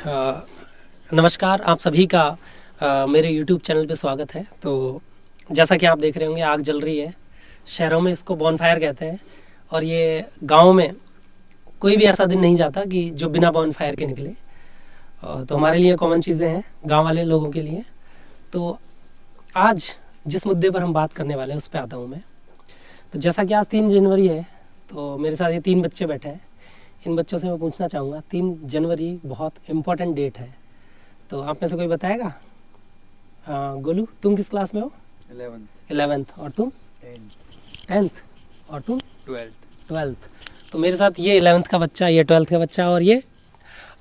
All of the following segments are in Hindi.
अ, नमस्कार, आप सभी का मेरे YouTube चैनल पे स्वागत है। तो जैसा कि आप देख रहे होंगे, आग जल रही है। शहरों में इसको बॉनफायर कहते हैं और ये गाँव में कोई भी ऐसा दिन नहीं जाता कि जो बिना बॉनफायर के निकले। तो हमारे लिए कॉमन चीज़ें हैं, गाँव वाले लोगों के लिए। तो आज जिस मुद्दे पर हम बात करने वाले हैं उस पर आता हूँ मैं। तो जैसा कि आज 3 जनवरी है, तो मेरे साथ ये 3 बच्चे बैठे हैं। इन बच्चों से मैं पूछना चाहूँगा, 3 जनवरी बहुत इम्पोर्टेंट डेट है, तो आप में से कोई बताएगा? गोलू, तुम किस क्लास में हो? 11th। और तुम? 10th। और तुम? 12th। तो मेरे साथ ये 11th का बच्चा, ये 12th का बच्चा और ये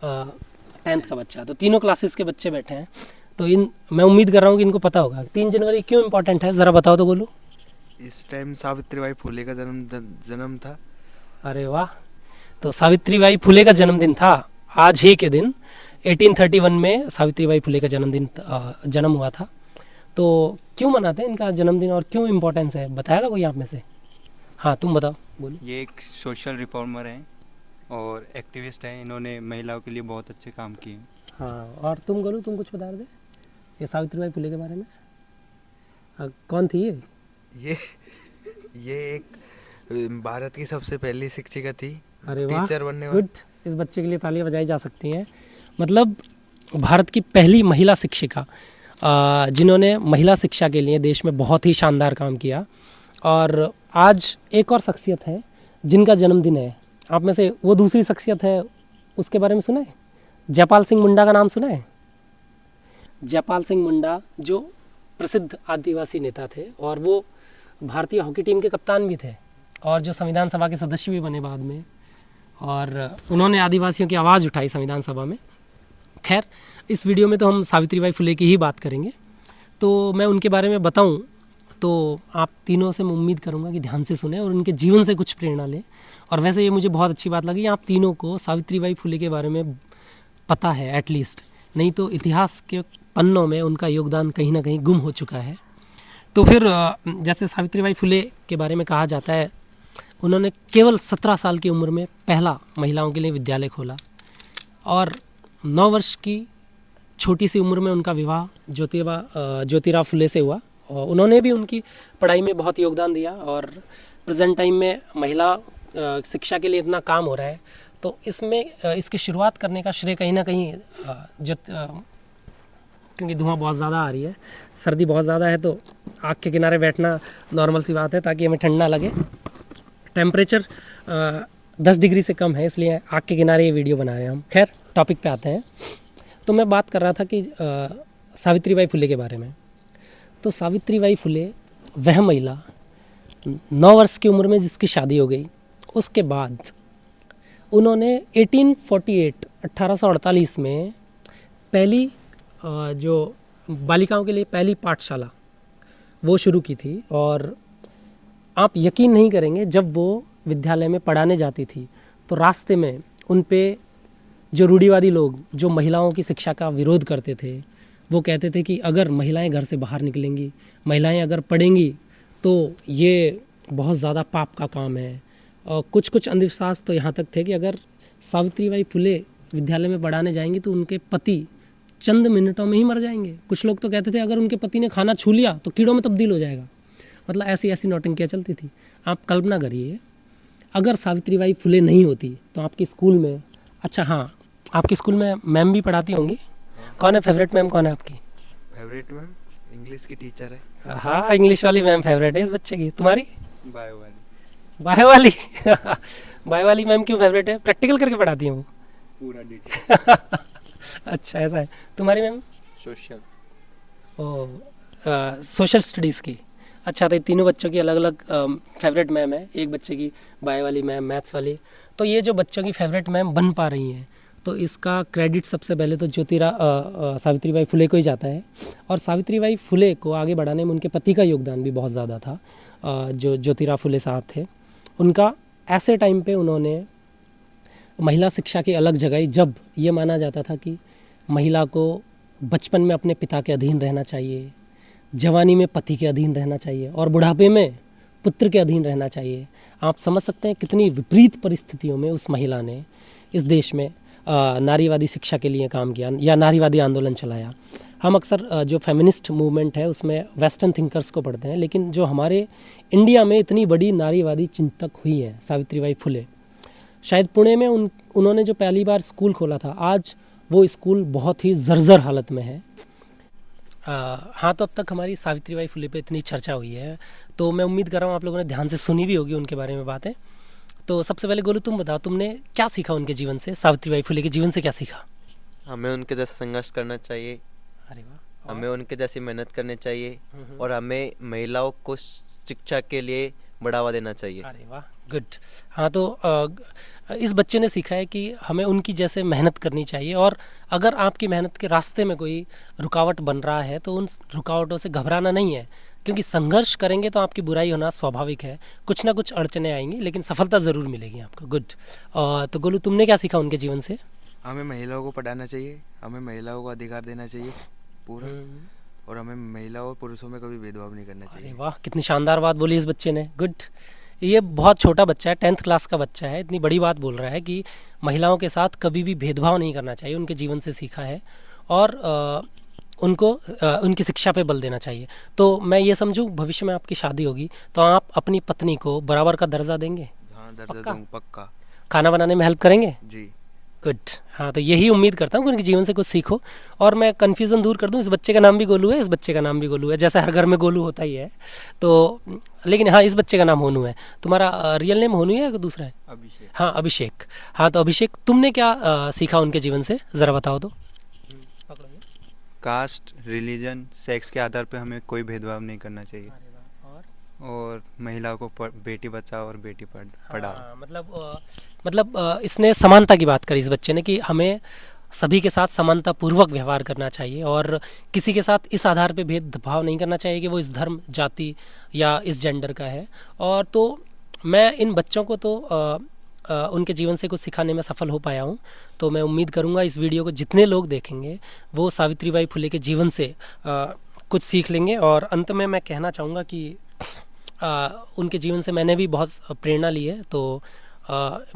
10th का बच्चा, तो तीनों क्लासेस के बच्चे बैठे हैं। तो मैं उम्मीद कर रहा हूँ कि इनको पता होगा 3 जनवरी क्यों इम्पोर्टेंट है। ज़रा बताओ तो गोलू। इस टाइम सावित्रीबाई फुले का जन्म था। अरे वाह! तो सावित्रीबाई फुले का जन्मदिन था आज ही के दिन। 1831 में सावित्रीबाई फुले का जन्म हुआ था। तो क्यों मनाते हैं इनका जन्मदिन और क्यों इम्पोर्टेंस है, बताएगा कोई आप में से? हाँ, तुम बताओ, बोलो। ये एक सोशल रिफॉर्मर हैं और एक्टिविस्ट हैं। इन्होंने महिलाओं के लिए बहुत अच्छे काम किए। हाँ, और तुम गोलू, तुम कुछ बता दे ये सावित्रीबाई फुले के बारे में। कौन थी ये एक भारत की सबसे पहली शिक्षिका थी। अरे वाह, टीचर बनने गुड। इस बच्चे के लिए तालियां बजाई जा सकती हैं। मतलब भारत की पहली महिला शिक्षिका, जिन्होंने महिला शिक्षा के लिए देश में बहुत ही शानदार काम किया। और आज एक और शख्सियत है जिनका जन्मदिन है। आप में से वो दूसरी शख्सियत है, उसके बारे में सुना है? जयपाल सिंह मुंडा का नाम सुना है? जयपाल सिंह मुंडा जो प्रसिद्ध आदिवासी नेता थे और वो भारतीय हॉकी टीम के कप्तान भी थे और जो संविधान सभा के सदस्य भी बने बाद में, और उन्होंने आदिवासियों की आवाज़ उठाई संविधान सभा में। खैर, इस वीडियो में तो हम सावित्रीबाई फुले की ही बात करेंगे। तो मैं उनके बारे में बताऊं तो आप तीनों से मैं उम्मीद करूंगा कि ध्यान से सुने और उनके जीवन से कुछ प्रेरणा लें। और वैसे ये मुझे बहुत अच्छी बात लगी, आप तीनों को सावित्रीबाई फुले के बारे में पता है एटलीस्ट, नहीं तो इतिहास के पन्नों में उनका योगदान कहीं ना कहीं गुम हो चुका है। तो फिर जैसे सावित्रीबाई फुले के बारे में कहा जाता है, उन्होंने केवल 17 साल की उम्र में पहला महिलाओं के लिए विद्यालय खोला और 9 वर्ष की छोटी सी उम्र में उनका विवाह ज्योतिराव फुले से हुआ। और उन्होंने भी उनकी पढ़ाई में बहुत योगदान दिया। और प्रेजेंट टाइम में महिला शिक्षा के लिए इतना काम हो रहा है, तो इसकी शुरुआत करने का श्रेय कहीं ना कहीं क्योंकि धुआं बहुत ज़्यादा आ रही है, सर्दी बहुत ज़्यादा है, तो आग के किनारे बैठना नॉर्मल सी बात है ताकि हमें ठंड ना लगे। टेम्परेचर 10 डिग्री से कम है, इसलिए आग के किनारे ये वीडियो बना रहे हैं हम। खैर, टॉपिक पे आते हैं। तो मैं बात कर रहा था कि सावित्रीबाई फुले के बारे में। तो सावित्रीबाई फुले वह महिला 9 वर्ष की उम्र में जिसकी शादी हो गई, उसके बाद उन्होंने 1848 में पहली जो बालिकाओं के लिए पहली पाठशाला वो शुरू की थी। और आप यकीन नहीं करेंगे, जब वो विद्यालय में पढ़ाने जाती थी तो रास्ते में उन पे जो रूढ़िवादी लोग जो महिलाओं की शिक्षा का विरोध करते थे, वो कहते थे कि अगर महिलाएं घर से बाहर निकलेंगी, महिलाएं अगर पढ़ेंगी तो ये बहुत ज़्यादा पाप का काम है। और कुछ अंधविश्वास तो यहाँ तक थे कि अगर सावित्रीबाई फुले विद्यालय में पढ़ाने जाएंगी तो उनके पति चंद मिनटों में ही मर जाएंगे। कुछ लोग तो कहते थे अगर उनके पति ने खाना छू लिया तो कीड़ों में तब्दील हो जाएगा। मतलब ऐसी नौटंकियाँ चलती थी। आप कल्पना करिए, अगर सावित्रीबाई फुले नहीं होती तो आपके स्कूल में, अच्छा हाँ, आपके स्कूल में मैम भी पढ़ाती होंगी। कौन है फेवरेट मैम, कौन है आपकी फेवरेट मैम? इंग्लिश की टीचर है। हाँ, इंग्लिश वाली मैम फेवरेट है इस बच्चे की। तुम्हारी? बायो वाली। बायो वाली बायो वाली मैम क्यों फेवरेट है? प्रैक्टिकल करके पढ़ाती हैं वो पूरा डिटेल। अच्छा, ऐसा है। तुम्हारी मैम? सोशल। सोशल स्टडीज़ की। अच्छा, तो तीनों बच्चों की अलग अलग फेवरेट मैम है। एक बच्चे की बायो वाली मैम, मैथ्स वाली। तो ये जो बच्चों की फेवरेट मैम बन पा रही हैं, तो इसका क्रेडिट सबसे पहले तो सावित्रीबाई फुले को ही जाता है। और सावित्रीबाई फुले को आगे बढ़ाने में उनके पति का योगदान भी बहुत ज़्यादा था। जो ज्योतिराव फुले साहब थे, उनका ऐसे टाइम पे उन्होंने महिला शिक्षा की अलग जगह, जब ये माना जाता था कि महिला को बचपन में अपने पिता के अधीन रहना चाहिए, जवानी में पति के अधीन रहना चाहिए और बुढ़ापे में पुत्र के अधीन रहना चाहिए। आप समझ सकते हैं कितनी विपरीत परिस्थितियों में उस महिला ने इस देश में नारीवादी शिक्षा के लिए काम किया या नारीवादी आंदोलन चलाया। हम अक्सर जो फेमिनिस्ट मूवमेंट है उसमें वेस्टर्न थिंकर्स को पढ़ते हैं, लेकिन जो हमारे इंडिया में इतनी बड़ी नारीवादी चिंतक हुई हैं सावित्रीबाई फुले, शायद पुणे में उन्होंने जो पहली बार स्कूल खोला था, आज वो स्कूल बहुत ही जर्जर हालत में है। हाँ, तो अब तक हमारी सावित्रीबाई फुले पे इतनी चर्चा हुई है, तो मैं उम्मीद कर रहा हूँ आप लोगों ने ध्यान से सुनी भी होगी उनके बारे में बातें। तो सबसे पहले गोलू तुम बताओ, तुमने क्या सीखा उनके जीवन से, सावित्रीबाई फुले के जीवन से क्या सीखा? हमें उनके जैसा संघर्ष करना चाहिए, अरे वाह। हमें उनके जैसी मेहनत करनी चाहिए और हमें महिलाओं को शिक्षा के लिए बढ़ावा देना चाहिए। अरे वाह, गुड। हाँ, तो इस बच्चे ने सीखा है कि हमें उनकी जैसे मेहनत करनी चाहिए, और अगर आपकी मेहनत के रास्ते में कोई रुकावट बन रहा है तो उन रुकावटों से घबराना नहीं है, क्योंकि संघर्ष करेंगे तो आपकी बुराई होना स्वाभाविक है, कुछ ना कुछ अड़चने आएंगी लेकिन सफलता ज़रूर मिलेगी आपको। गुड। तो गोलू तुमने क्या सीखा उनके जीवन से? हमें महिलाओं को पढ़ाना चाहिए, हमें महिलाओं को अधिकार देना चाहिए पूरा, और हमें महिलाओं और पुरुषों में कभी भेदभाव नहीं करना अरे चाहिए। वाह, कितनी शानदार बात बोली इस बच्चे ने। गुड। ये बहुत छोटा बच्चा है, 10th क्लास का बच्चा है, इतनी बड़ी बात बोल रहा है कि महिलाओं के साथ कभी भी भेदभाव नहीं करना चाहिए, उनके जीवन से सीखा है, और उनको उनकी शिक्षा पे बल देना चाहिए। तो मैं ये समझूं, भविष्य में आपकी शादी होगी तो आप अपनी पत्नी को बराबर का दर्जा देंगे? हाँ, दर्जा पक्का? दूंगा, पक्का खाना बनाने में हेल्प करेंगे? जी। गुड। हाँ, तो यही उम्मीद करता हूँ कि उनके जीवन से कुछ सीखो। और मैं कन्फ्यूज़न दूर कर दूँ, इस बच्चे का नाम भी गोलू है, इस बच्चे का नाम भी गोलू है, जैसे हर घर में गोलू होता ही है, तो लेकिन हाँ, इस बच्चे का नाम होनू है। तुम्हारा रियल नेम होनू है या दूसरा है? अभिषेक। हाँ, अभिषेक। हाँ, तो अभिषेक तुमने क्या सीखा उनके जीवन से, ज़रा बताओ तो। कास्ट, रिलीजन, सेक्स के आधार पे हमें कोई भेदभाव नहीं करना चाहिए, और महिलाओं को बेटी बचाओ और बेटी पढ़ाओ। हाँ, मतलब इसने समानता की बात करी इस बच्चे ने, कि हमें सभी के साथ समानता पूर्वक व्यवहार करना चाहिए, और किसी के साथ इस आधार पे भेदभाव नहीं करना चाहिए कि वो इस धर्म, जाति या इस जेंडर का है। और तो मैं इन बच्चों को तो उनके जीवन से कुछ सिखाने में सफल हो पाया हूँ, तो मैं उम्मीद करूँगा इस वीडियो को जितने लोग देखेंगे वो सावित्रीबाई फुले के जीवन से कुछ सीख लेंगे। और अंत में मैं कहना चाहूँगा कि उनके जीवन से मैंने भी बहुत प्रेरणा ली है, तो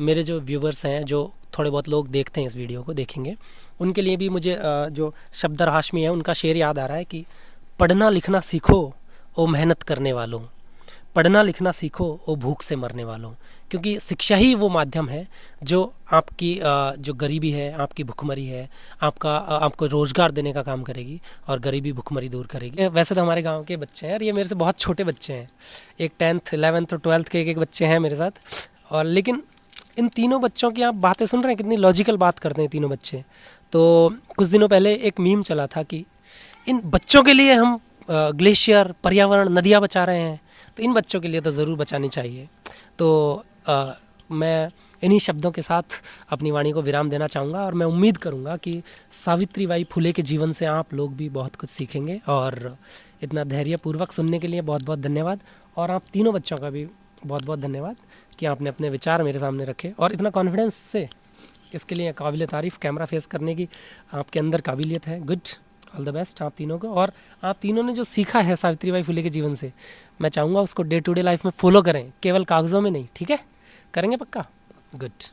मेरे जो व्यूवर्स हैं, जो थोड़े बहुत लोग देखते हैं इस वीडियो को, देखेंगे, उनके लिए भी मुझे जो शब्दर हाशमी है उनका शेर याद आ रहा है कि पढ़ना लिखना सीखो ओ मेहनत करने वालों, पढ़ना लिखना सीखो ओ भूख से मरने वालों, क्योंकि शिक्षा ही वो माध्यम है जो आपकी जो गरीबी है, आपकी भुखमरी है, आपको रोज़गार देने का काम करेगी और गरीबी भुखमरी दूर करेगी। वैसे तो हमारे गांव के बच्चे हैं, और ये मेरे से बहुत छोटे बच्चे हैं, एक 10th 11th और 12th के एक बच्चे हैं मेरे साथ, और लेकिन इन तीनों बच्चों की आप बातें सुन रहे हैं, कितनी लॉजिकल बात करते हैं तीनों बच्चे। तो कुछ दिनों पहले एक मीम चला था कि इन बच्चों के लिए हम ग्लेशियर, पर्यावरण, नदियाँ बचा रहे हैं, तो इन बच्चों के लिए तो ज़रूर बचानी चाहिए। तो मैं इन्हीं शब्दों के साथ अपनी वाणी को विराम देना चाहूँगा, और मैं उम्मीद करूँगा कि सावित्रीबाई फुले के जीवन से आप लोग भी बहुत कुछ सीखेंगे। और इतना धैर्यपूर्वक सुनने के लिए बहुत बहुत धन्यवाद, और आप तीनों बच्चों का भी बहुत बहुत धन्यवाद कि आपने अपने विचार मेरे सामने रखे, और इतना कॉन्फिडेंस से, इसके लिए काबिल तारीफ़, कैमरा फेस करने की आपके अंदर काबिलियत है। गुड, ऑल द बेस्ट आप तीनों को। और आप तीनों ने जो सीखा है सावित्रीबाई फुले के जीवन से, मैं चाहूँगा उसको डे टू डे लाइफ में फॉलो करें, केवल कागज़ों में नहीं, ठीक है? करेंगे पक्का? गुड।